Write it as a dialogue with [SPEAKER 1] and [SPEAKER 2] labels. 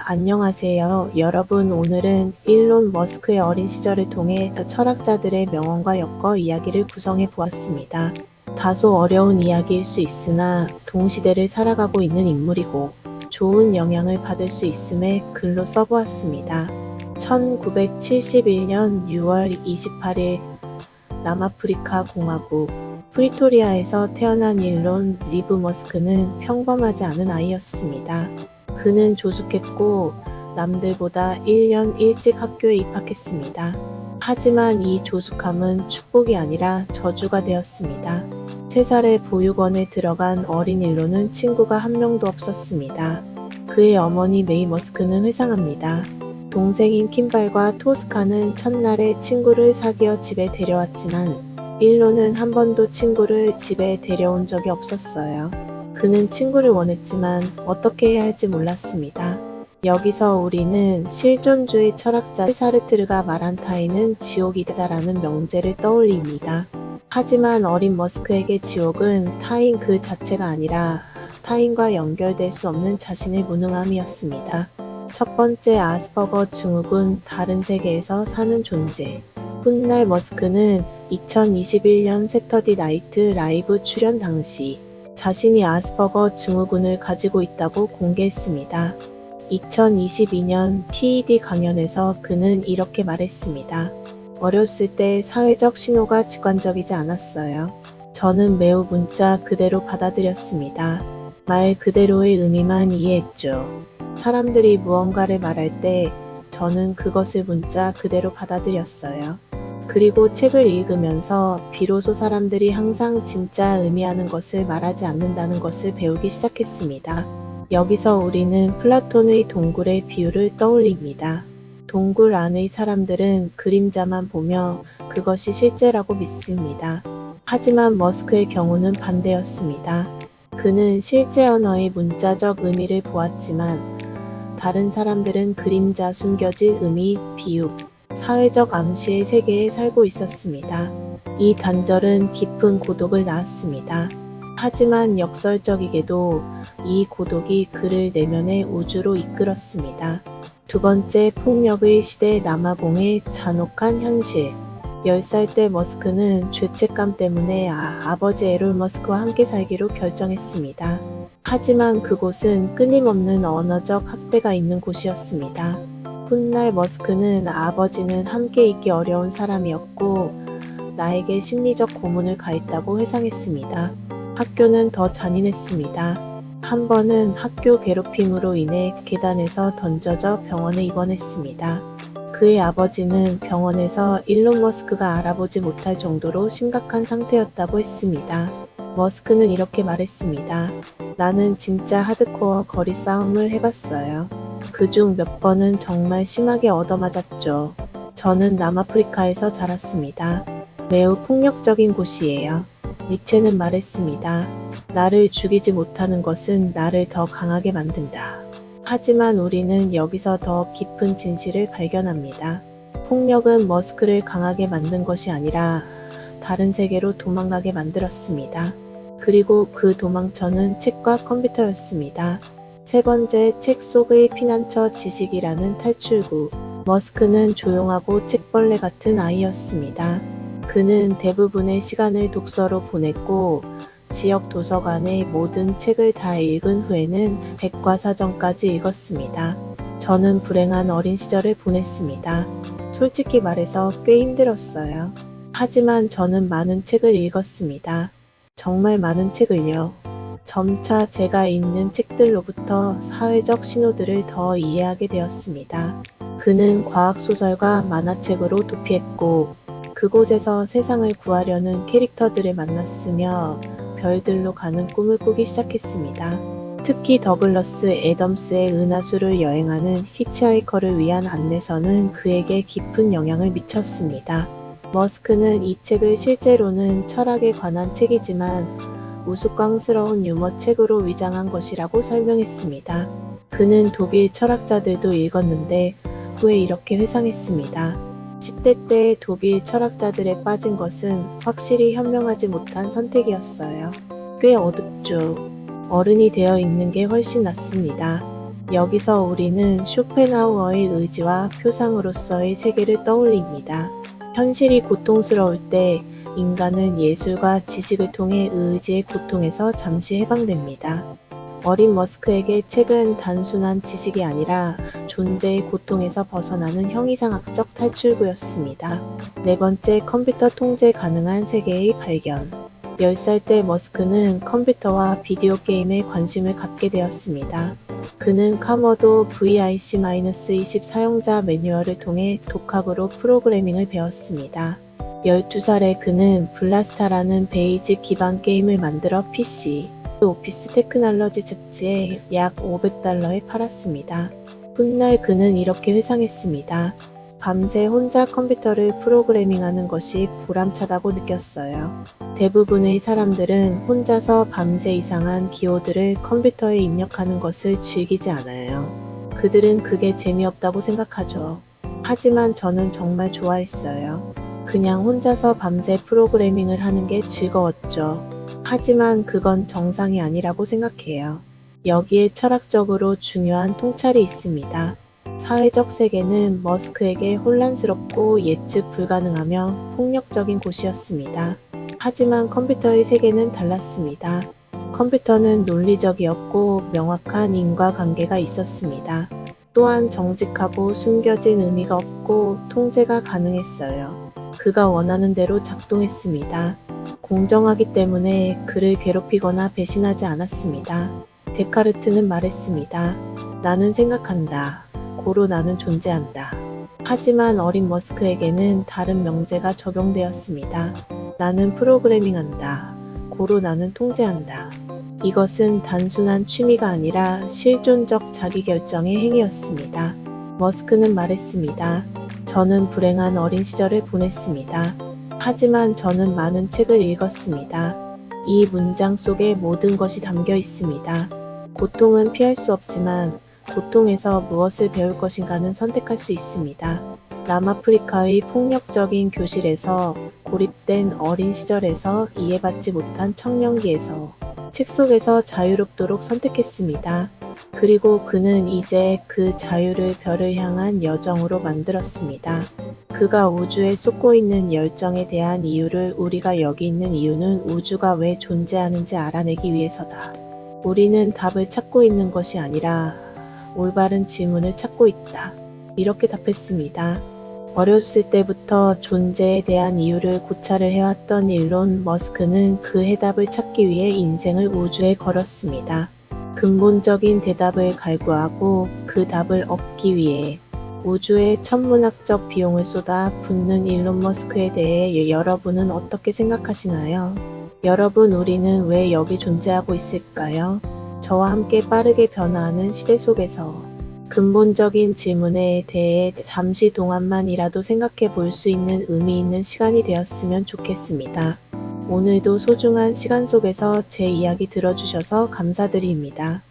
[SPEAKER 1] 안녕하세요. 여러분, 오늘은 일론 머스크의 어린 시절을 통해 철학자들의 명언과 엮어 이야기를 구성해 보았습니다. 다소 어려운 이야기일 수 있으나 동시대를 살아가고 있는 인물이고 좋은 영향을 받을 수 있음에 글로 써보았습니다. 1971년 6월 28일 남아프리카 공화국 프리토리아에서 태어난 일론 리브 머스크는 평범하지 않은 아이였습니다. 그는 조숙했고 남들보다 1년 일찍 학교에 입학했습니다. 하지만 이 조숙함은 축복이 아니라 저주가 되었습니다. 3살의 보육원에 들어간 어린 일론은 친구가 한 명도 없었습니다. 그의 어머니 메이 머스크는 회상합니다. 동생인 킴발과 토스카는 첫날에 친구를 사귀어 집에 데려왔지만 일론은 한 번도 친구를 집에 데려온 적이 없었어요. 그는 친구를 원했지만 어떻게 해야 할지 몰랐습니다. 여기서 우리는 실존주의 철학자 사르트르가 말한 타인은 지옥이다라는 명제를 떠올립니다. 하지만 어린 머스크에게 지옥은 타인 그 자체가 아니라 타인과 연결될 수 없는 자신의 무능함이었습니다. 첫 번째 아스퍼거 증후군, 다른 세계에서 사는 존재. 훗날 머스크는 2021년 세터디 나이트 라이브 출연 당시 자신이 아스퍼거 증후군을 가지고 있다고 공개했습니다. 2022년 TED 강연에서 그는 이렇게 말했습니다. 어렸을 때 사회적 신호가 직관적이지 않았어요. 저는 매우 문자 그대로 받아들였습니다. 말 그대로의 의미만 이해했죠. 사람들이 무언가를 말할 때 저는 그것을 문자 그대로 받아들였어요. 그리고 책을 읽으면서 비로소 사람들이 항상 진짜 의미하는 것을 말하지 않는다는 것을 배우기 시작했습니다. 여기서 우리는 플라톤의 동굴의 비유를 떠올립니다. 동굴 안의 사람들은 그림자만 보며 그것이 실제라고 믿습니다. 하지만 머스크의 경우는 반대였습니다. 그는 실제 언어의 문자적 의미를 보았지만 다른 사람들은 그림자, 숨겨진 의미, 비유, 사회적 암시의 세계에 살고 있었습니다. 이 단절은 깊은 고독을 낳았습니다. 하지만 역설적이게도 이 고독이 그를 내면의 우주로 이끌었습니다. 두 번째, 폭력의 시대 남아공의 잔혹한 현실. 10살 때 머스크는 죄책감 때문에 아버지 에롤 머스크와 함께 살기로 결정했습니다. 하지만 그곳은 끊임없는 언어적 학대가 있는 곳이었습니다. 훗날 머스크는 아버지는 함께 있기 어려운 사람이었고 나에게 심리적 고문을 가했다고 회상했습니다. 학교는 더 잔인했습니다. 한 번은 학교 괴롭힘으로 인해 계단에서 던져져 병원에 입원했습니다. 그의 아버지는 병원에서 일론 머스크가 알아보지 못할 정도로 심각한 상태였다고 했습니다. 머스크는 이렇게 말했습니다. 나는 진짜 하드코어 거리 싸움을 해봤어요. 그중 몇 번은 정말 심하게 얻어맞았죠. 저는 남아프리카에서 자랐습니다. 매우 폭력적인 곳이에요. 니체는 말했습니다. 나를 죽이지 못하는 것은 나를 더 강하게 만든다. 하지만 우리는 여기서 더 깊은 진실을 발견합니다. 폭력은 머스크를 강하게 만든 것이 아니라 다른 세계로 도망가게 만들었습니다. 그리고 그 도망처는 책과 컴퓨터였습니다. 세 번째, 책 속의 피난처 지식이라는 탈출구. 머스크는 조용하고 책벌레 같은 아이였습니다. 그는 대부분의 시간을 독서로 보냈고 지역 도서관의 모든 책을 다 읽은 후에는 백과사전까지 읽었습니다. 저는 불행한 어린 시절을 보냈습니다. 솔직히 말해서 꽤 힘들었어요. 하지만 저는 많은 책을 읽었습니다. 정말 많은 책을요. 점차 제가 읽는 책들로부터 사회적 신호들을 더 이해하게 되었습니다. 그는 과학소설과 만화책으로 도피했고 그곳에서 세상을 구하려는 캐릭터들을 만났으며 별들로 가는 꿈을 꾸기 시작했습니다. 특히 더글러스 애덤스의 은하수를 여행하는 히치하이커를 위한 안내서는 그에게 깊은 영향을 미쳤습니다. 머스크는 이 책을 실제로는 철학에 관한 책이지만 우스꽝스러운 유머 책으로 위장한 것이라고 설명했습니다. 그는 독일 철학자들도 읽었는데 후에 이렇게 회상했습니다. 10대 때 독일 철학자들에 빠진 것은 확실히 현명하지 못한 선택이었어요. 꽤 어둡죠. 어른이 되어 있는 게 훨씬 낫습니다. 여기서 우리는 쇼펜하우어의 의지와 표상으로서의 세계를 떠올립니다. 현실이 고통스러울 때 인간은 예술과 지식을 통해 의지의 고통에서 잠시 해방됩니다. 어린 머스크에게 책은 단순한 지식이 아니라 존재의 고통에서 벗어나는 형이상학적 탈출구였습니다. 네 번째, 컴퓨터 통제 가능한 세계의 발견. 10살 때 머스크는 컴퓨터와 비디오 게임에 관심을 갖게 되었습니다. 그는 카모도 VIC-20 사용자 매뉴얼을 통해 독학으로 프로그래밍을 배웠습니다. 12살에 그는 블라스타라는 베이직 기반 게임을 만들어 PC, 오피스 테크놀로지 잡지에 약 $500에 팔았습니다. 훗날 그는 이렇게 회상했습니다. 밤새 혼자 컴퓨터를 프로그래밍하는 것이 보람차다고 느꼈어요. 대부분의 사람들은 혼자서 밤새 이상한 기호들을 컴퓨터에 입력하는 것을 즐기지 않아요. 그들은 그게 재미없다고 생각하죠. 하지만 저는 정말 좋아했어요. 그냥 혼자서 밤새 프로그래밍을 하는 게 즐거웠죠. 하지만 그건 정상이 아니라고 생각해요. 여기에 철학적으로 중요한 통찰이 있습니다. 사회적 세계는 머스크에게 혼란스럽고 예측 불가능하며 폭력적인 곳이었습니다. 하지만 컴퓨터의 세계는 달랐습니다. 컴퓨터는 논리적이었고 명확한 인과관계가 있었습니다. 또한 정직하고 숨겨진 의미가 없고 통제가 가능했어요. 그가 원하는 대로 작동했습니다. 공정하기 때문에 그를 괴롭히거나 배신하지 않았습니다. 데카르트는 말했습니다. 나는 생각한다. 고로 나는 존재한다. 하지만 어린 머스크에게는 다른 명제가 적용되었습니다. 나는 프로그래밍한다. 고로 나는 통제한다. 이것은 단순한 취미가 아니라 실존적 자기결정의 행위였습니다. 머스크는 말했습니다. 저는 불행한 어린 시절을 보냈습니다. 하지만 저는 많은 책을 읽었습니다. 이 문장 속에 모든 것이 담겨 있습니다. 고통은 피할 수 없지만 고통에서 무엇을 배울 것인가는 선택할 수 있습니다. 남아프리카의 폭력적인 교실에서 고립된 어린 시절에서 이해받지 못한 청년기에서 책 속에서 자유롭도록 선택했습니다. 그리고 그는 이제 그 자유를 별을 향한 여정으로 만들었습니다. 그가 우주에 쏟고 있는 열정에 대한 이유를 우리가 여기 있는 이유는 우주가 왜 존재하는지 알아내기 위해서다. 우리는 답을 찾고 있는 것이 아니라 올바른 질문을 찾고 있다. 이렇게 답했습니다. 어렸을 때부터 존재에 대한 이유를 고찰을 해왔던 일론 머스크는 그 해답을 찾기 위해 인생을 우주에 걸었습니다. 근본적인 대답을 갈구하고 그 답을 얻기 위해 우주에 천문학적 비용을 쏟아 붓는 일론 머스크에 대해 여러분은 어떻게 생각하시나요? 여러분, 우리는 왜 여기 존재하고 있을까요? 저와 함께 빠르게 변화하는 시대 속에서 근본적인 질문에 대해 잠시 동안만이라도 생각해 볼 수 있는 의미 있는 시간이 되었으면 좋겠습니다. 오늘도 소중한 시간 속에서 제 이야기 들어주셔서 감사드립니다.